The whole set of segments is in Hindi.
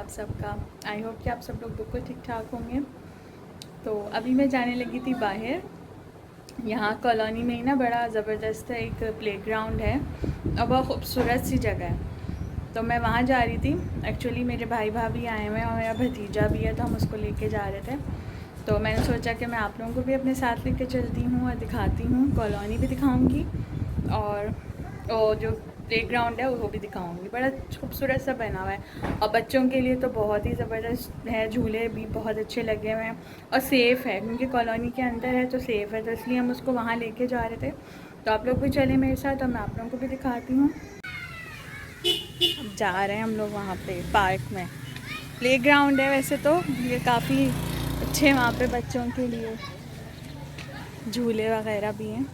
आप सबका। आई होप कि आप सब लोग बिल्कुल ठीक ठाक होंगे। तो अभी मैं जाने लगी थी बाहर। यहाँ कॉलोनी में ही ना बड़ा ज़बरदस्त एक प्लेग्राउंड है और बहुत खूबसूरत सी जगह है। तो मैं वहाँ जा रही थी। एक्चुअली मेरे भाई भाभी आए हुए हैं और मेरा भतीजा भी है, तो हम उसको लेके जा रहे थे। तो मैंने सोचा कि मैं आप लोगों को भी अपने साथ लेके चलती हूँ और दिखाती हूँ, कॉलोनी भी दिखाऊँगी और जो प्लेग्राउंड है वो भी दिखाऊंगी। बड़ा खूबसूरत सा बना हुआ है और बच्चों के लिए तो बहुत ही ज़बरदस्त है। झूले भी बहुत अच्छे लगे हुए हैं और सेफ़ है, क्योंकि कॉलोनी के अंदर है तो सेफ़ है, तो इसलिए हम उसको वहाँ लेके जा रहे थे। तो आप लोग भी चले मेरे साथ और मैं आप लोगों को भी दिखाती हूँ। अब जा रहे हैं हम लोग वहाँ पे पार्क में। प्लेग्राउंड है वैसे तो, ये काफ़ी अच्छे वहाँ पे बच्चों के लिए झूले वगैरह भी हैं।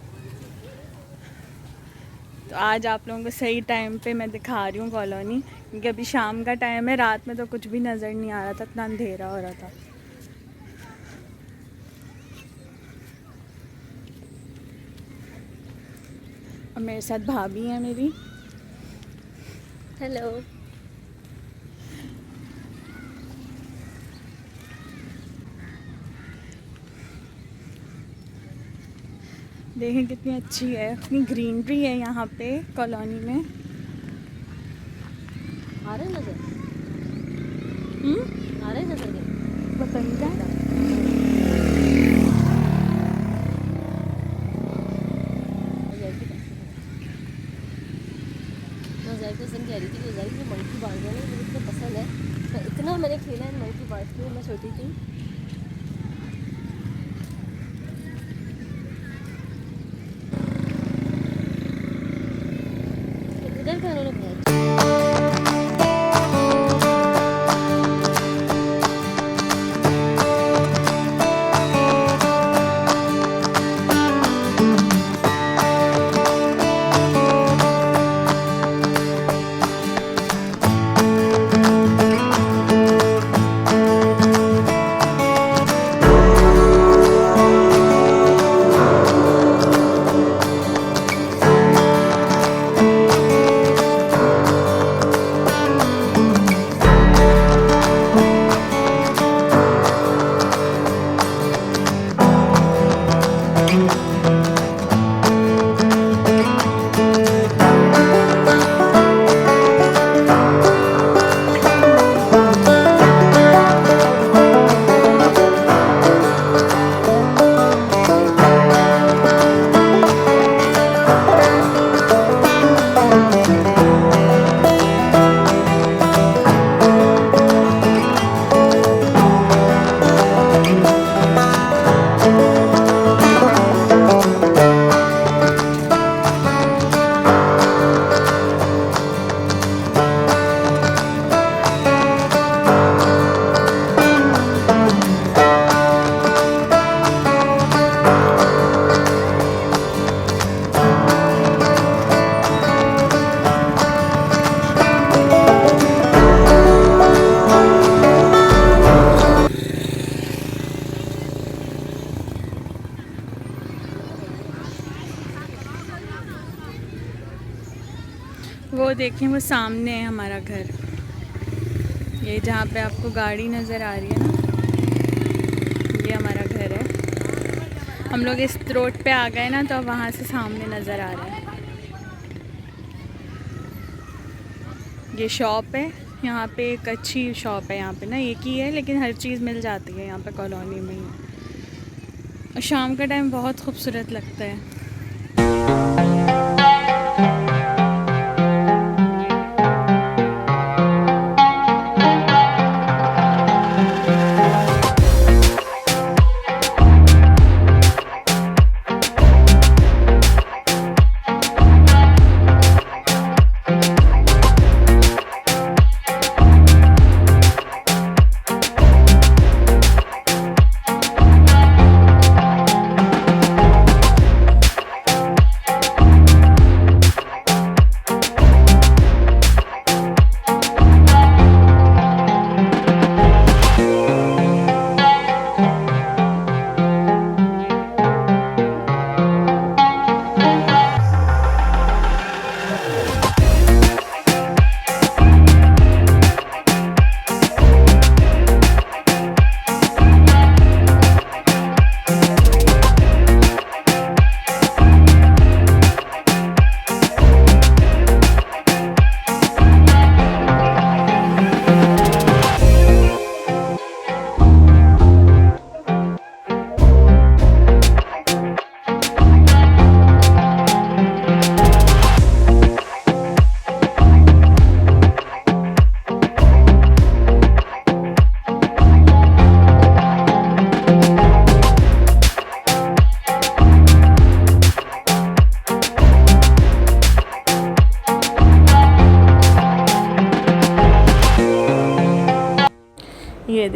तो आज आप लोगों को सही टाइम पे मैं दिखा रही हूँ कॉलोनी, क्योंकि अभी शाम का टाइम है, रात में तो कुछ भी नज़र नहीं आ रहा था, इतना अंधेरा हो रहा था। और मेरे साथ भाभी हैं मेरी। हेलो। देखें कितनी अच्छी है, कितनी ग्रीनरी है यहाँ पे कॉलोनी में। आ रहे नजर आ रहे नजर पता नहीं क्या कह रही थी कि मंकी बार्ड है मुझे इतना पसंद है, तो इतना मैंने खेला है मंकी बार्ड को, मैं छोटी थी। इधर का उन्होंने बनाया। वो देखें, वो सामने है हमारा घर। ये जहाँ पे आपको गाड़ी नज़र आ रही है ना, ये हमारा घर है। हम लोग इस रोड पे आ गए ना, तो अब वहाँ से सामने नज़र आ रहा है। ये शॉप है, यहाँ पे एक अच्छी शॉप है। यहाँ पे ना एक ही है, लेकिन हर चीज़ मिल जाती है यहाँ पे कॉलोनी में ही। और शाम का टाइम बहुत खूबसूरत लगता है।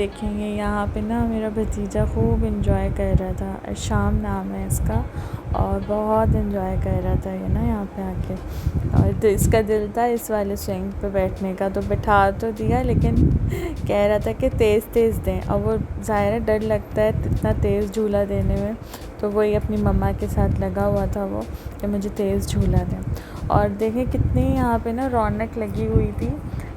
देखेंगे यहाँ पे ना मेरा भतीजा खूब इंजॉय कर रहा था, अरशाम नाम है इसका, और बहुत इंजॉय कर रहा था ये ना यहाँ पे आके। और इसका दिल था इस वाले स्विंग पे बैठने का, तो बैठा तो दिया, लेकिन कह रहा था कि तेज़ तेज़ दें। और वो ज़ाहिर है डर लगता है इतना तेज़ झूला देने में, तो वही अपनी मम्मा के साथ लगा हुआ था वो कि मुझे तेज़ झूला दें। और देखें कितनी यहाँ पे ना रौनक लगी हुई थी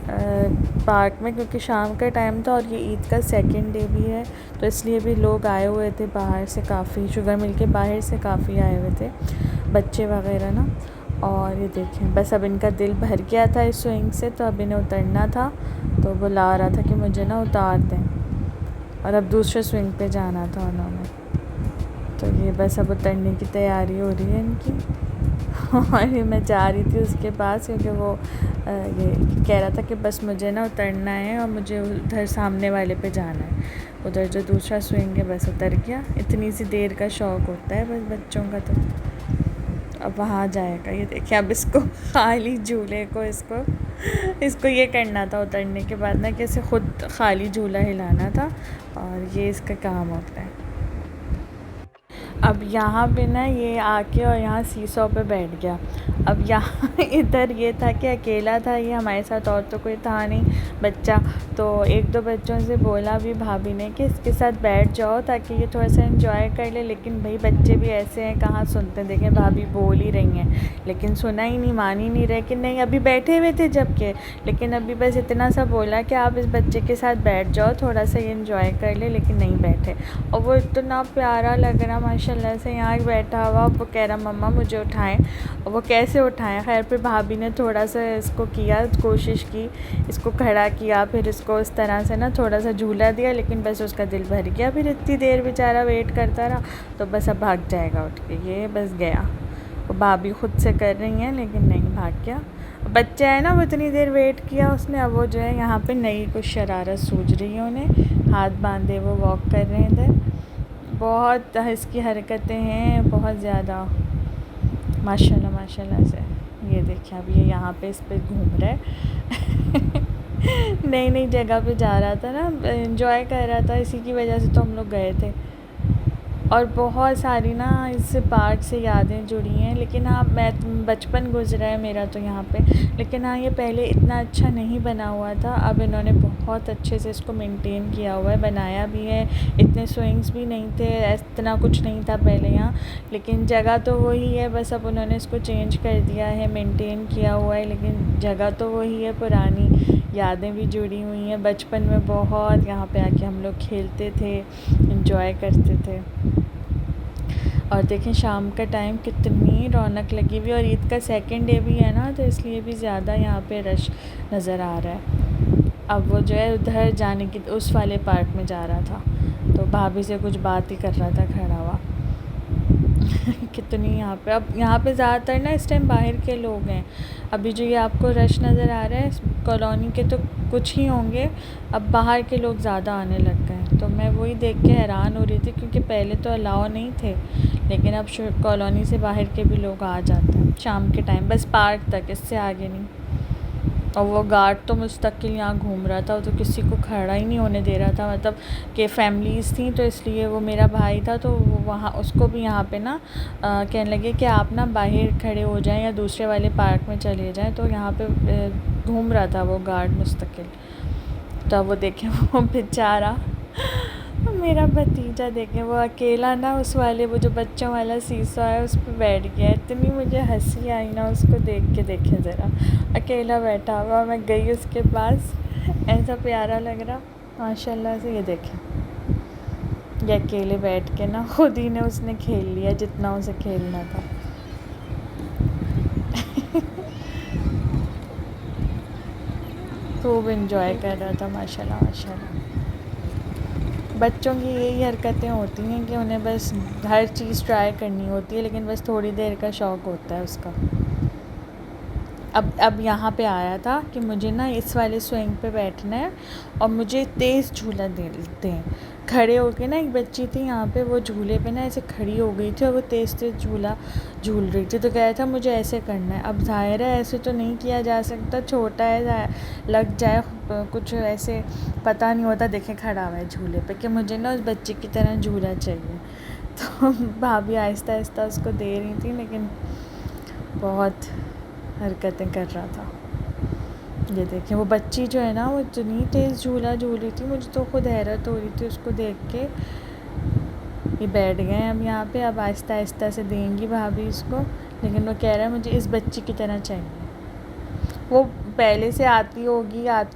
पार्क में, क्योंकि शाम का टाइम था और ये ईद का सेकंड डे भी है, तो इसलिए भी लोग आए हुए थे बाहर से, काफ़ी शुगर मिल के बाहर से काफ़ी आए हुए थे बच्चे वगैरह ना। और ये देखें बस अब इनका दिल भर गया था इस स्विंग से, तो अब इन्हें उतरना था, तो बुला रहा था कि मुझे ना उतार दें, और अब दूसरे स्विंग पे जाना था उन्होंने। तो ये बस अब उतरने की तैयारी हो रही है इनकी। और मैं जा रही थी उसके पास, क्योंकि वो ये कह रहा था कि बस मुझे ना उतरना है और मुझे उधर सामने वाले पे जाना है, उधर जो दूसरा स्विंग है। बस उतर गया। इतनी सी देर का शौक़ होता है बस बच्चों का, तो अब वहाँ जाएगा। ये देखिए अब इसको खाली झूले को इसको ये करना था उतरने के बाद ना, कि इसे ख़ुद खाली झूला हिलाना था, और ये इसका काम होता है। अब यहाँ पे ना ये आके और यहाँ सीसॉ पे बैठ गया। अब यहाँ इधर ये था कि अकेला था ये, हमारे साथ और तो कोई था नहीं बच्चा, तो एक दो बच्चों से बोला भी भाभी ने कि इसके साथ बैठ जाओ ताकि ये थोड़ा सा एंजॉय कर ले, लेकिन भाई बच्चे भी ऐसे हैं, कहाँ सुनते हैं। देखें भाभी बोल ही रही हैं, लेकिन सुना ही नहीं, मान ही नहीं रहे कि नहीं। अभी बैठे हुए थे जबकि, लेकिन अभी बस इतना सा बोला कि आप इस बच्चे के साथ बैठ जाओ, थोड़ा सा ये एंजॉय कर ले, लेकिन नहीं बैठे। और वो इतना प्यारा लग रहा माशाल्लाह से यहाँ बैठा हुआ। वो कह रहा मम्मा मुझे उठाएं, और वो कैसे उठाएं। खैर फिर भाभी ने थोड़ा सा इसको किया, कोशिश की, इसको खड़ा किया, फिर इसको इस तरह से ना थोड़ा सा झूला दिया, लेकिन बस उसका दिल भर गया। फिर इतनी देर बेचारा वेट करता रहा, तो बस अब भाग जाएगा उठ के, ये बस गया। वो भाभी ख़ुद से कर रही हैं, लेकिन नहीं, भाग गया। बच्चा है ना, वो इतनी देर वेट किया उसने, अब वो जो है यहाँ पे नई कुछ शरारत सूझ रही है उन्हें, हाथ बांधे वो वॉक कर रहे हैं इधर। बहुत इसकी हरकतें हैं, बहुत ज़्यादा माशाल्लाह माशाल्लाह से। ये देखिए अब ये यहाँ पे इस पे घूम रहा है नई नई जगह पे जा रहा था ना, एंजॉय कर रहा था, इसी की वजह से तो हम लोग गए थे। और बहुत सारी ना इस पार्क से यादें जुड़ी हैं, लेकिन हाँ मैं बचपन गुजरा है मेरा तो यहाँ पे, लेकिन हाँ ये पहले इतना अच्छा नहीं बना हुआ था। अब इन्होंने बहुत अच्छे से इसको मेंटेन किया हुआ है, बनाया भी है। इतने स्विंग्स भी नहीं थे, इतना कुछ नहीं था पहले यहाँ, लेकिन जगह तो वही है, बस अब उन्होंने इसको चेंज कर दिया है, मेंटेन किया हुआ है, लेकिन जगह तो वही है। पुरानी यादें भी जुड़ी हुई हैं, बचपन में बहुत यहाँ पे आके हम लोग खेलते थे, एंजॉय करते थे। और देखें शाम का टाइम कितनी रौनक लगी हुई, और ईद का सेकंड डे भी है ना, तो इसलिए भी ज़्यादा यहाँ पे रश नज़र आ रहा है। अब वो जो है उधर जाने की उस वाले पार्क में जा रहा था, तो भाभी से कुछ बात ही कर रहा था खड़ा हुआ कितनी यहाँ पे, अब यहाँ पे ज़्यादातर ना इस टाइम बाहर के लोग हैं। अभी जो ये आपको रश नज़र आ रहा है कॉलोनी के तो कुछ ही होंगे, अब बाहर के लोग ज़्यादा आने लग गए। तो मैं वही देख के हैरान हो रही थी, क्योंकि पहले तो अलाउ नहीं थे, लेकिन अब कॉलोनी से बाहर के भी लोग आ जाते हैं शाम के टाइम, बस पार्क तक, इससे आगे नहीं। और वो गार्ड तो मुस्तकिल यहाँ घूम रहा था, वो तो किसी को खड़ा ही नहीं होने दे रहा था, मतलब कि फैमिलीज़ थी, तो इसलिए वो मेरा भाई था, तो वो वहाँ उसको भी यहाँ पे ना कहने लगे कि आप ना बाहर खड़े हो जाएं या दूसरे वाले पार्क में चले जाएं। तो यहाँ पे घूम रहा था वो गार्ड मुस्तकिल। तो वो देखें वो बेचारा मेरा भतीजा, देखें वो अकेला ना उस वाले वो जो बच्चों वाला सीसॉ है उस पर बैठ गया। इतनी मुझे हंसी आई ना उसको देख के, देखें ज़रा अकेला बैठा हुआ। मैं गई उसके पास, ऐसा प्यारा लग रहा माशाल्लाह से। ये देखें ये अकेले बैठ के ना खुद ही ने उसने खेल लिया जितना उसे खेलना था खूब एंजॉय कर रहा था माशाल्लाह माशाल्लाह। बच्चों की यही हरकतें होती हैं कि उन्हें बस हर चीज़ ट्राई करनी होती है, लेकिन बस थोड़ी देर का शौक़ होता है उसका। अब यहाँ पे आया था कि मुझे ना इस वाले स्विंग पे बैठना है और मुझे तेज़ झूला देते हैं। खड़े होके ना एक बच्ची थी यहाँ पे, वो झूले पे ना ऐसे खड़ी हो गई थी और वो तेज़ तेज़ झूला झूल रही थी, तो कह रहा था मुझे ऐसे करना है। अब ज़ाहिर है ऐसे तो नहीं किया जा सकता, छोटा है, लग जाए कुछ, ऐसे पता नहीं होता। देखे खड़ा हुआ है झूले पे कि मुझे ना उस बच्चे की तरह झूला चाहिए। तो भाभी आहिस्ता आहिस्ता उसको दे रही थी, लेकिन बहुत हरकतें कर रहा था। ये देखें वो बच्ची जो है ना, वो इतनी तेज़ झूला झूल रही थी, मुझे तो खुद हैरत हो रही थी उसको देख के। ये बैठ गए हैं अब यहाँ पे, अब आहिस्ता आहिस्ता से देंगी भाभी इसको, लेकिन वो कह रहा है मुझे इस बच्ची की तरह चाहिए। वो पहले से आती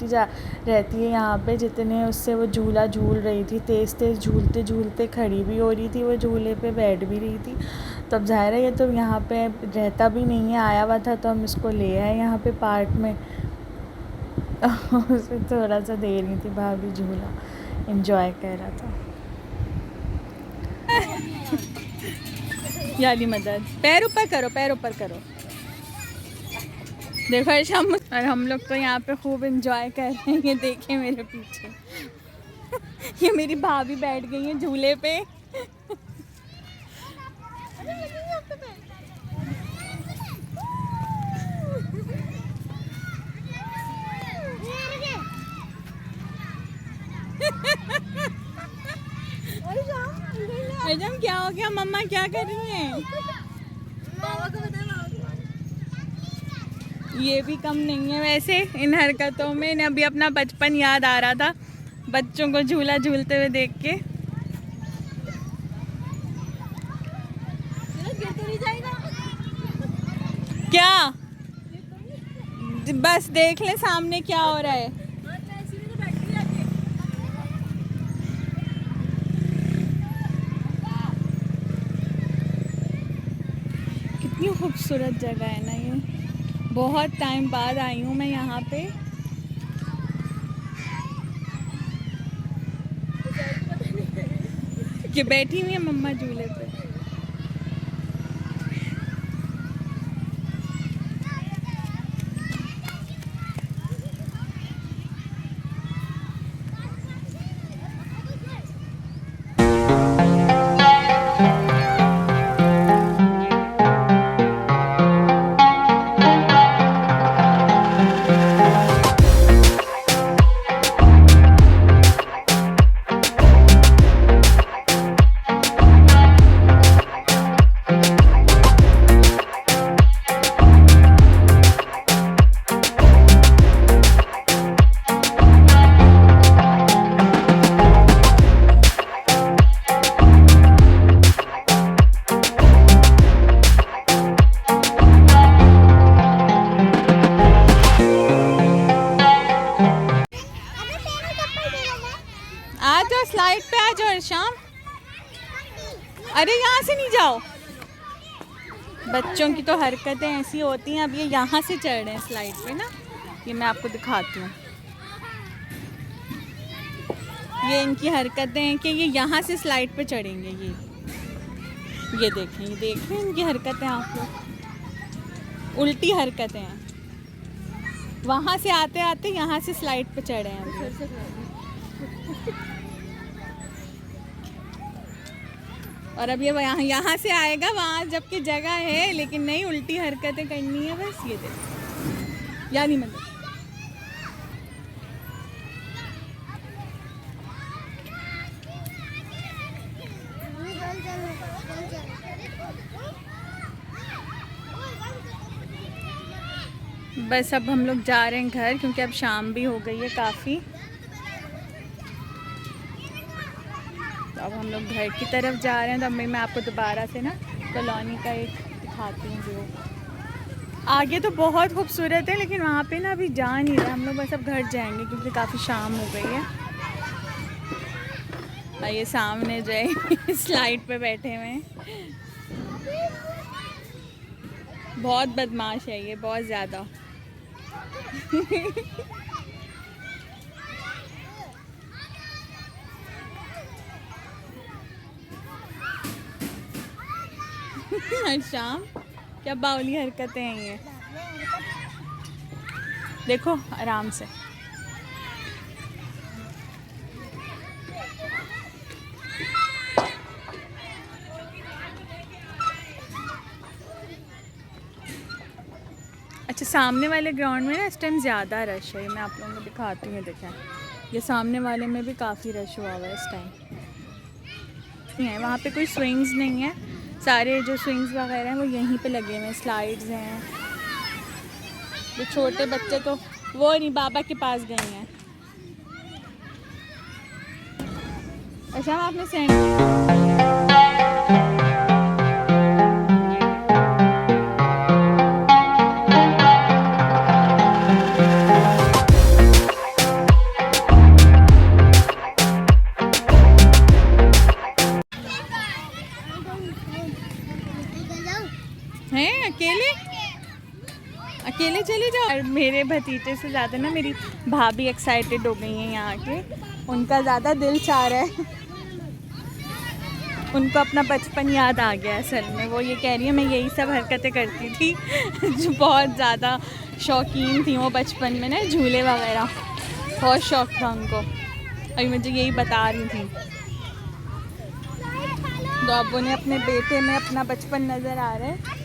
जा रहती है यहाँ पे, जितने उससे वो झूला झूल रही थी, तेज़ तेज़ झूलते झूलते खड़ी भी हो रही थी, वो झूले पे बैठ भी रही थी। तब ज़ाहिर है ये तो यहाँ पे रहता भी नहीं है, आया हुआ था तो हम इसको ले आए यहाँ पे पार्क में। उसे थोड़ा सा दे रही थी भाभी झूला, एंजॉय कर रहा था। याली मदद, पैर ऊपर करो, पैर ऊपर करो। देखो ऐसा, और हम लोग तो यहाँ पे खूब एंजॉय कर रहे हैं। ये देखें मेरे पीछे ये मेरी भाभी बैठ गई है झूले पे। क्या हो गया, मम्मा क्या कर रही हैं? ये भी कम नहीं है वैसे इन हरकतों में। इन्हें अभी अपना बचपन याद आ रहा था, बच्चों को झूला झूलते हुए देख के। गिर तो नहीं जाएगा? क्या बस देख ले सामने क्या हो रहा है। कितनी खूबसूरत जगह है ना ये, बहुत टाइम बाद आई हूँ मैं यहाँ पे। कि बैठी हुई है मम्मा झूले पे। आ जाओ स्लाइड पे, आ जाओ शाम। अरे यहाँ से नहीं जाओ, बच्चों की तो हरकतें ऐसी होती हैं। अब ये यहाँ से चढ़ रहे हैं स्लाइड पे ना, ये मैं आपको दिखाती हूँ। ये इनकी हरकतें हैं कि ये यहाँ से स्लाइड पे चढ़ेंगे। ये देखें, ये देखें इनकी हरकतें, आप लोग उल्टी हरकतें हैं। वहाँ से आते आते यहाँ से स्लाइड पे चढ़े हैं। और अब ये यहाँ से आएगा वहाँ, जबकि जगह है, लेकिन नहीं, उल्टी हरकतें करनी है बस। ये देखो, यानी मतलब बस अब हम लोग जा रहे हैं घर, क्योंकि अब शाम भी हो गई है काफ़ी। तो अब हम लोग घर की तरफ जा रहे हैं। तो अब मैं आपको दोबारा से ना कॉलोनी का एक दिखाती हूँ व्यू। आगे तो बहुत खूबसूरत है, लेकिन वहाँ पे ना अभी जा नहीं रहे हम लोग, बस अब घर जाएंगे क्योंकि काफ़ी शाम हो गई है। और ये सामने जो है स्लाइड पे बैठे हुए हैं, बहुत बदमाश है ये, बहुत ज़्यादा। शाम क्या बावली हरकतें हैं ये। देखो आराम से। अच्छा, सामने वाले ग्राउंड में ना इस टाइम ज़्यादा रश है, मैं आप लोगों को दिखाती हूँ। देखें, ये सामने वाले में भी काफ़ी रश हुआ हुआ है इस टाइम। है वहाँ पे कोई स्विंग्स नहीं है, सारे जो स्विंग्स वगैरह हैं वो यहीं पे लगे हुए हैं, स्लाइड्स हैं। जो छोटे बच्चे तो वो नहीं, बाबा के पास गए हैं। अच्छा, हम आपने सेंड हैं अकेले चले जाओ। और मेरे भतीजे से ज़्यादा ना मेरी भाभी एक्साइटेड हो गई हैं यहाँ के, उनका ज़्यादा दिल चाह रहा है। उनको अपना बचपन याद आ गया असल में। वो ये कह रही है मैं यही सब हरकतें करती थी जो बहुत ज़्यादा शौकीन थी वो बचपन में ना, झूले वगैरह बहुत शौक था उनको, और मुझे यही बता रही थी। तो अब उन्हें अपने बेटे में अपना बचपन नज़र आ रहा है।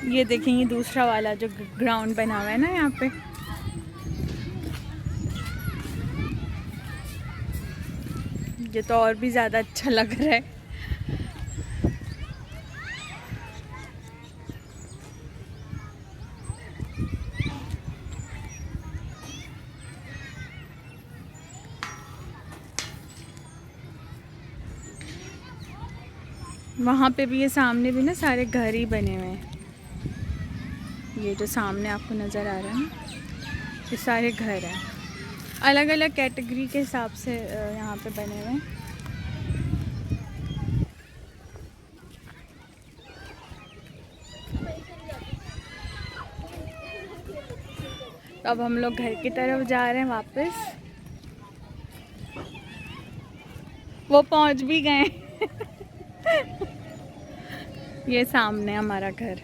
ये देखें, ये दूसरा वाला जो ग्राउंड बना हुआ है ना यहाँ पे, ये तो और भी ज़्यादा अच्छा लग रहा है। वहाँ पे भी, ये सामने भी ना सारे घर ही बने हुए हैं। ये जो सामने आपको नज़र आ रहा है ना, ये सारे घर हैं, अलग अलग कैटेगरी के हिसाब से यहाँ पे बने हुए हैं। तो अब हम लोग घर की तरफ जा रहे हैं वापस। वो पहुँच भी गए ये सामने हमारा घर।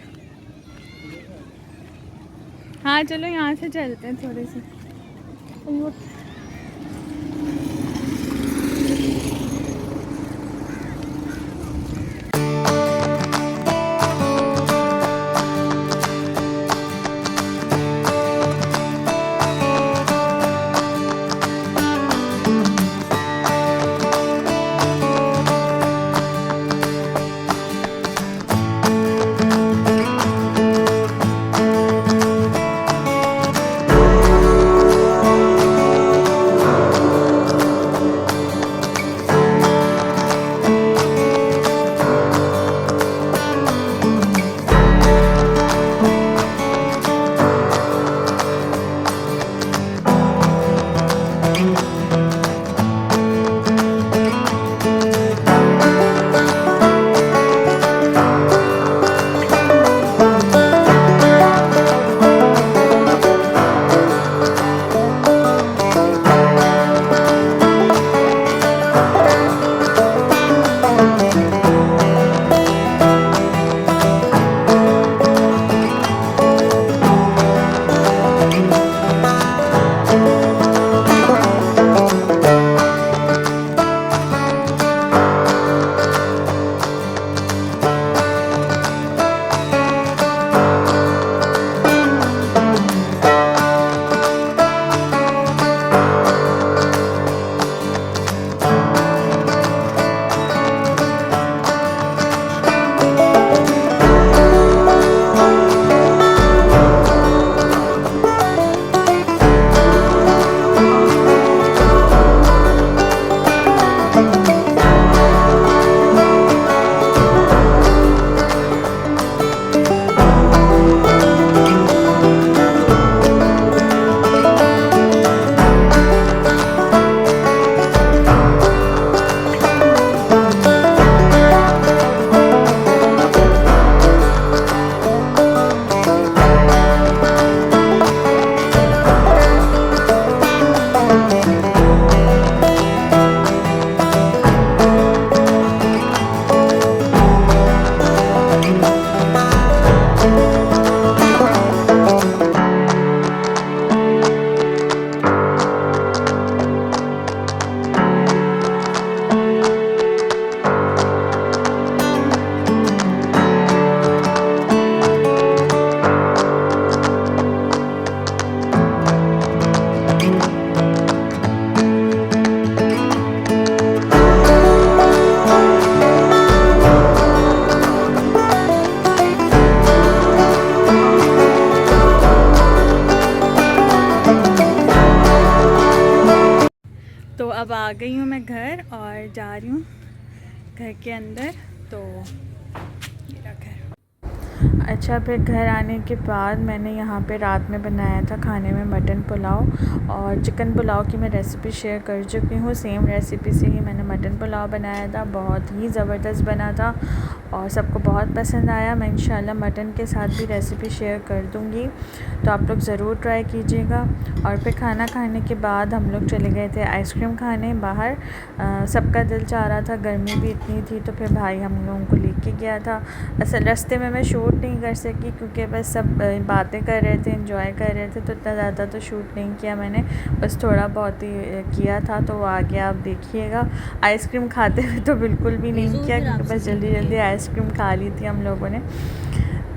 हाँ चलो यहाँ से चलते हैं थोड़े से। अब आ गई हूँ मैं घर और जा रही हूँ घर के अंदर। तो ये रहा घर। अच्छा, फिर घर आने के बाद मैंने यहाँ पे रात में बनाया था खाने में मटन पुलाव, और चिकन पुलाव की मैं रेसिपी शेयर कर चुकी हूँ। सेम रेसिपी से ही मैंने मटन पुलाव बनाया था, बहुत ही ज़बरदस्त बना था और सबको बहुत पसंद आया। मैं इंशाल्लाह मटन के साथ भी रेसिपी शेयर कर दूँगी, तो आप लोग ज़रूर ट्राई कीजिएगा। और फिर खाना खाने के बाद हम लोग चले गए थे आइसक्रीम खाने बाहर। सबका दिल चाह रहा था, गर्मी भी इतनी थी, तो फिर भाई हम लोगों को लेके गया था। असल रास्ते में मैं शूट नहीं कर सकी क्योंकि बस सब बातें कर रहे थे, एंजॉय कर रहे थे, तो इतना ज़्यादा तो शूट नहीं किया मैंने, बस थोड़ा बहुत ही किया था। तो वो आ गया, आप देखिएगा। आइसक्रीम खाते हुए तो बिल्कुल भी नहीं किया क्योंकि बस जल्दी जल्दी आइसक्रीम खा ली थी हम लोगों ने।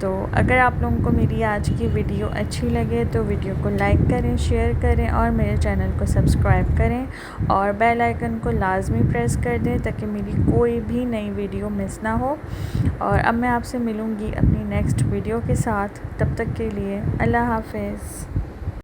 तो अगर आप लोगों को मेरी आज की वीडियो अच्छी लगे तो वीडियो को लाइक करें, शेयर करें और मेरे चैनल को सब्सक्राइब करें और बेल आइकन को लाजमी प्रेस कर दें ताकि मेरी कोई भी नई वीडियो मिस ना हो। और अब मैं आपसे मिलूँगी अपनी नेक्स्ट वीडियो के साथ, तब तक के लिए अल्लाह हाफ़िज़।